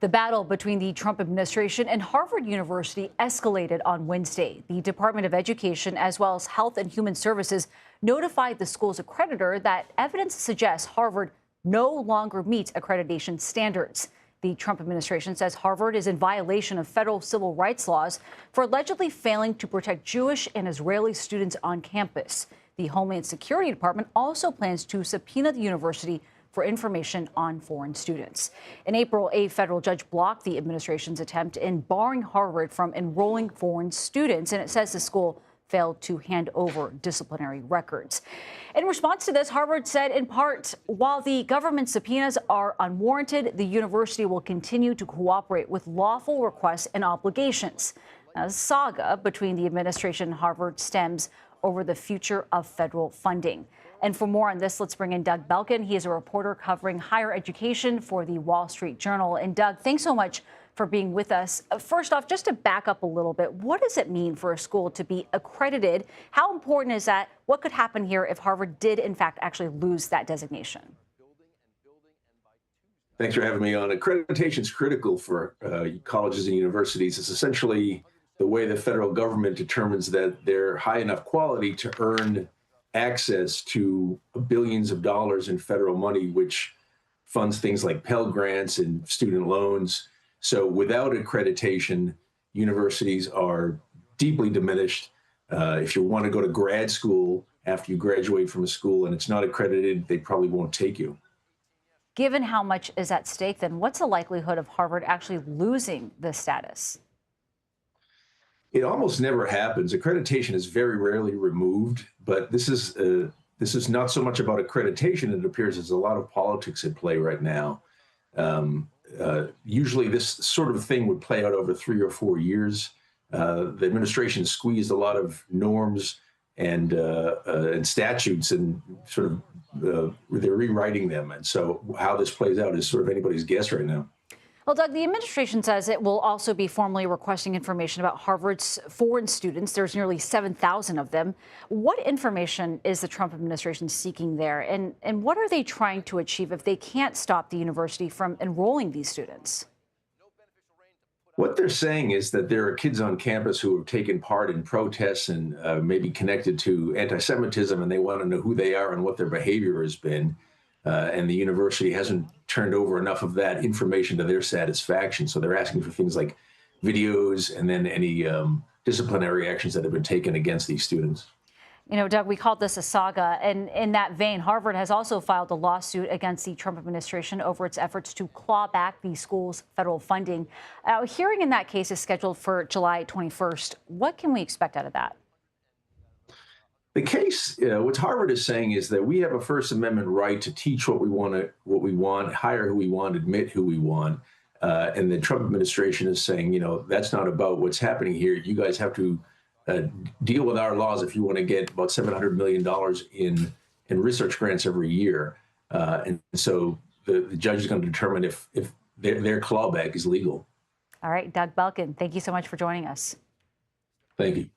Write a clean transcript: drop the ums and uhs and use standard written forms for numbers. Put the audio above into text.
The battle between the Trump administration and Harvard University escalated on Wednesday. The Department of Education, as well as Health and Human Services, notified the school's accreditor that evidence suggests Harvard no longer meets accreditation standards. The Trump administration says Harvard is in violation of federal civil rights laws for allegedly failing to protect Jewish and Israeli students on campus. The Homeland Security Department also plans to subpoena the university for information on foreign students. In April, a federal judge blocked the administration's attempt in barring Harvard from enrolling foreign students, and it says the school failed to hand over disciplinary records. In response to this, Harvard said in part, while the government subpoenas are unwarranted, the university will continue to cooperate with lawful requests and obligations. Now, the saga between the administration and Harvard stems over the future of federal funding. And for more on this, let's bring in Doug Belkin. He is a reporter covering higher education for the Wall Street Journal. And Doug, thanks so much for being with us. First off, just to back up a little bit, what does it mean for a school to be accredited? How important is that? What could happen here if Harvard did, in fact, actually lose that designation? Thanks for having me on. Accreditation is critical for colleges and universities. It's essentially the way the federal government determines that they're high enough quality to earn access to billions of dollars in federal money, which funds things like Pell Grants and student loans. So without accreditation, universities are deeply diminished. If you want to go to grad school after you graduate from a school and it's not accredited, they probably won't take you. Given how much is at stake, then what's the likelihood of Harvard actually losing this status? It almost never happens. Accreditation is very rarely removed, but this is not so much about accreditation. It appears there's a lot of politics at play right now. Usually this sort of thing would play out over 3 or 4 years. The administration squeezed a lot of norms and statutes and sort of they're rewriting them. And so how this plays out is sort of anybody's guess right now. Well, Doug, the administration says it will also be formally requesting information about Harvard's foreign students. There's nearly 7,000 of them. What information is the Trump administration seeking there? And what are they trying to achieve if they can't stop the university from enrolling these students? What they're saying is that there are kids on campus who have taken part in protests and maybe connected to anti-Semitism, and they want to know who they are and what their behavior has been. And the university hasn't turned over enough of that information to their satisfaction. So they're asking for things like videos and then any disciplinary actions that have been taken against these students. You know, Doug, we called this a saga. And in that vein, Harvard has also filed a lawsuit against the Trump administration over its efforts to claw back the school's federal funding. A hearing in that case is scheduled for July 21st. What can we expect out of that? The case, what Harvard is saying is that we have a First Amendment right to teach what we want, hire who we want, admit who we want. And the Trump administration is saying, you know, that's not about what's happening here. You guys have to deal with our laws if you want to get about $700 million in research grants every year. And so the judge is going to determine if their clawback is legal. All right, Doug Belkin, thank you so much for joining us. Thank you.